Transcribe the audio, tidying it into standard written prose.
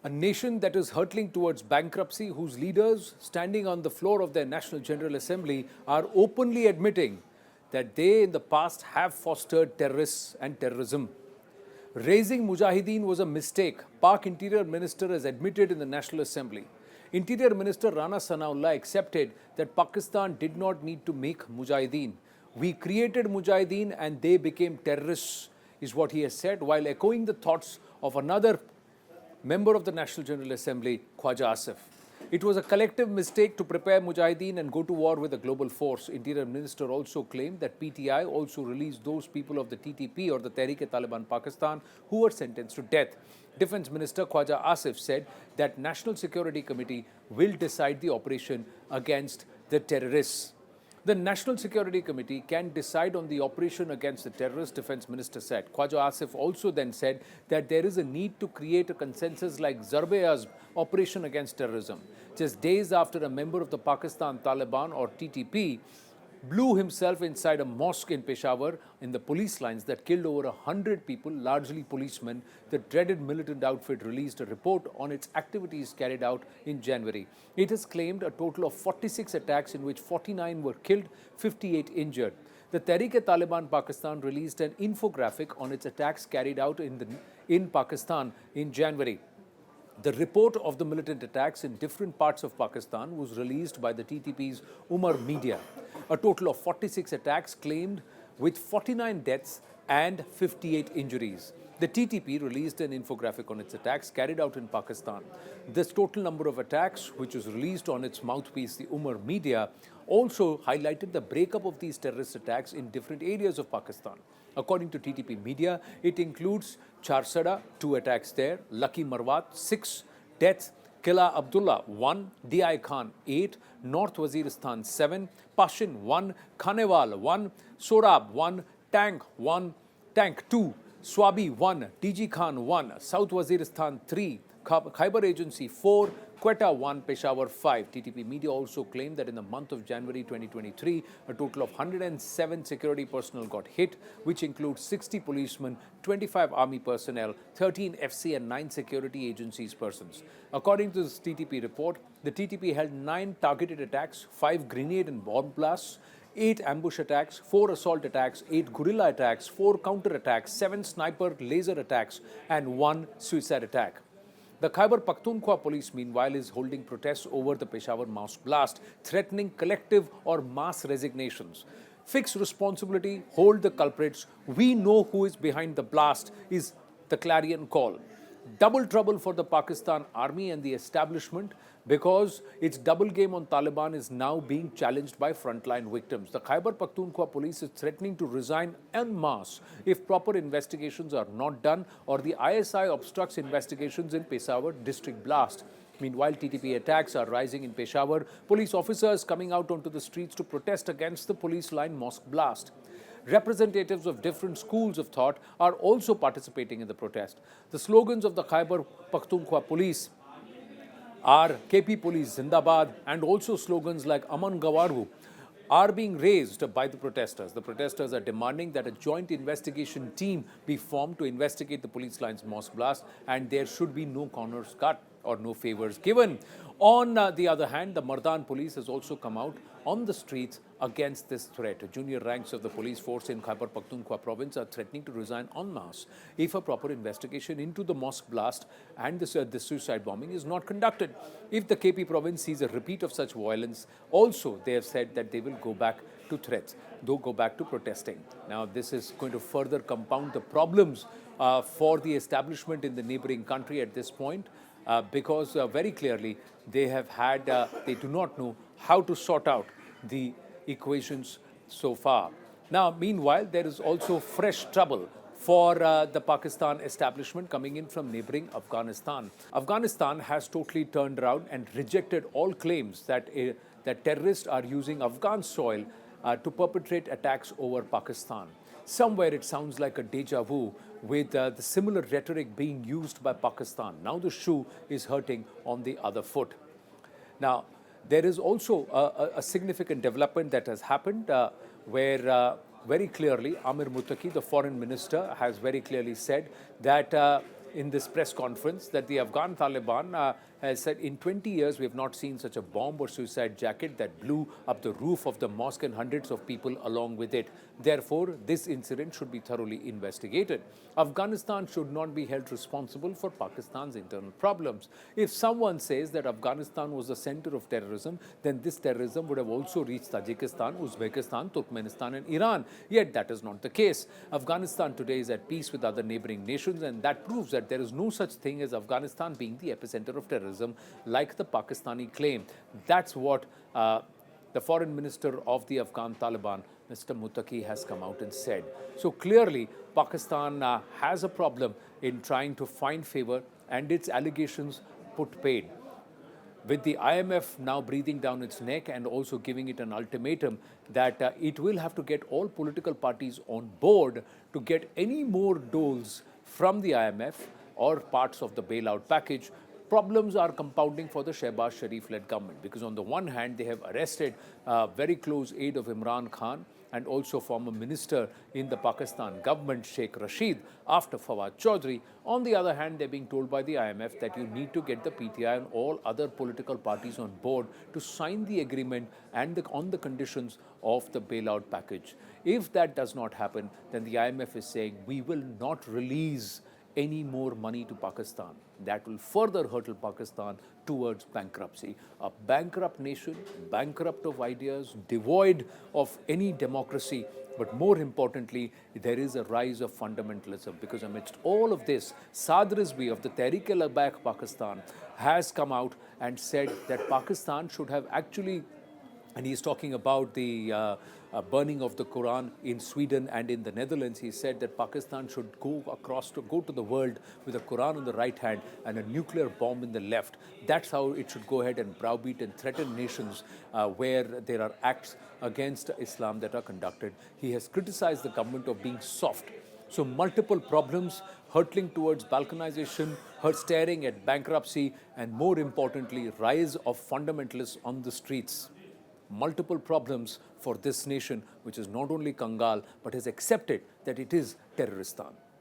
A nation that is hurtling towards bankruptcy, whose leaders, standing on the floor of their National General Assembly, are openly admitting that they in the past have fostered terrorists and terrorism. Raising Mujahideen was a mistake, Pak Interior Minister has admitted in the National Assembly. Interior Minister Rana Sanaullah accepted that Pakistan did not need to make Mujahideen. We created Mujahideen and they became terrorists, is what he has said, while echoing the thoughts of another member of the National General Assembly, Khwaja Asif. It was a collective mistake to prepare Mujahideen and go to war with a global force. Interior Minister also claimed that PTI also released those people of the TTP or the Tehreek-e-Taliban Pakistan who were sentenced to death. Defense Minister Khwaja Asif said that National Security Committee will decide the operation against the terrorists. The National Security Committee can decide on the operation against the terrorist, Defense Minister said. Khwaja Asif also then said that there is a need to create a consensus like Zarb-e-Azb operation against terrorism. Just days after a member of the Pakistan Taliban or TTP blew himself inside a mosque in Peshawar in the police lines that killed over 100 people, largely policemen, the dreaded militant outfit released a report on its activities carried out in January. It has claimed a total of 46 attacks in which 49 were killed, 58 injured. The Tehreek-e-Taliban Pakistan released an infographic on its attacks carried out in Pakistan in January. The report of the militant attacks in different parts of Pakistan was released by the TTP's Umar media. A total of 46 attacks claimed with 49 deaths and 58 injuries. The TTP released an infographic on its attacks carried out in Pakistan. This total number of attacks, which was released on its mouthpiece, the Umar media, also highlighted the breakup of these terrorist attacks in different areas of Pakistan. According to TTP media, it includes Charsada, 2 attacks there, Lucky Marwat, 6 deaths, Qila Abdullah, 1, D.I. Khan, 8, North Waziristan, 7, Pashin, 1, Khanewal, 1, Sorab, 1, Tank, 1, Tank, 2, Swabi, 1, DG Khan, 1, South Waziristan, 3, Khyber Agency, 4, Quetta 1, Peshawar 5. TTP media also claimed that in the month of January 2023, a total of 107 security personnel got hit, which includes 60 policemen, 25 army personnel, 13 FC and 9 security agencies persons. According to this TTP report, the TTP held 9 targeted attacks, 5 grenade and bomb blasts, 8 ambush attacks, 4 assault attacks, 8 guerrilla attacks, 4 counter attacks, 7 sniper laser attacks, and 1 suicide attack. The Khyber Pakhtunkhwa police, meanwhile, is holding protests over the Peshawar mosque blast, threatening collective or mass resignations. Fix responsibility, hold the culprits. We know who is behind the blast, is the clarion call. Double trouble for the Pakistan army and the establishment because its double game on Taliban is now being challenged by frontline victims. The Khyber Pakhtunkhwa police is threatening to resign en masse if proper investigations are not done or the ISI obstructs investigations in Peshawar district blast. Meanwhile, TTP attacks are rising in Peshawar. Police officers coming out onto the streets to protest against the police line mosque blast. Representatives of different schools of thought are also participating in the protest. The slogans of the Khyber Pakhtunkhwa police are KP Police Zindabad and also slogans like Aman Gawaru are being raised by the protesters. The protesters are demanding that a joint investigation team be formed to investigate the police line's mosque blast and there should be no corners cut or no favors given. On the other hand, the Mardan police has also come out on the streets against this threat. Junior ranks of the police force in Khyber Pakhtunkhwa province are threatening to resign en masse if a proper investigation into the mosque blast and the suicide bombing is not conducted. If the KP province sees a repeat of such violence, also they have said that they will go back to threats, though go back to protesting. Now, this is going to further compound the problems for the establishment in the neighboring country at this point. Because very clearly they do not know how to sort out the equations so far. Now, meanwhile, there is also fresh trouble for the Pakistan establishment coming in from neighboring Afghanistan. Afghanistan has totally turned around and rejected all claims that terrorists are using Afghan soil to perpetrate attacks over Pakistan. Somewhere it sounds like a deja vu with the similar rhetoric being used by Pakistan. Now the shoe is hurting on the other foot. Now, there is also a significant development that has happened where very clearly Amir Muttaqi, the foreign minister, has very clearly said that in this press conference that the Afghan Taliban has said in 20 years we have not seen such a bomb or suicide jacket that blew up the roof of the mosque and hundreds of people along with it. Therefore, this incident should be thoroughly investigated. Afghanistan should not be held responsible for Pakistan's internal problems. If someone says that Afghanistan was the center of terrorism, then this terrorism would have also reached Tajikistan, Uzbekistan, Turkmenistan and Iran. Yet that is not the case. Afghanistan today is at peace with other neighboring nations, and that proves that there is no such thing as Afghanistan being the epicenter of terrorism like the Pakistani claim. That's what the foreign minister of the Afghan Taliban, Mr. Muttaqi, has come out and said. So clearly, Pakistan has a problem in trying to find favor, and its allegations put paid. With the IMF now breathing down its neck and also giving it an ultimatum that it will have to get all political parties on board to get any more doles from the IMF or parts of the bailout package, problems are compounding for the Shehbaz Sharif-led government, because on the one hand, they have arrested a very close aide of Imran Khan and also former minister in the Pakistan government, Sheikh Rashid, after Fawad Chaudhry. On the other hand, they're being told by the IMF that you need to get the PTI and all other political parties on board to sign the agreement and on the conditions of the bailout package. If that does not happen, then the IMF is saying we will not release any more money to Pakistan. That will further hurtle Pakistan towards bankruptcy. A bankrupt nation, bankrupt of ideas, devoid of any democracy. But more importantly, there is a rise of fundamentalism, because amidst all of this, Saad Rizvi of the Tehreek-e-Labbaik Pakistan has come out and said that Pakistan should have actually, and he's talking about the burning of the Quran in Sweden and in the Netherlands. He said that Pakistan should go to the world with a Quran in the right hand and a nuclear bomb in the left. That's how it should go ahead and browbeat and threaten nations where there are acts against Islam that are conducted. He has criticized the government of being soft. So multiple problems hurtling towards balkanization, her staring at bankruptcy, and more importantly, rise of fundamentalists on the streets. Multiple problems for this nation, which is not only Kangal, but has accepted that it is Terroristan.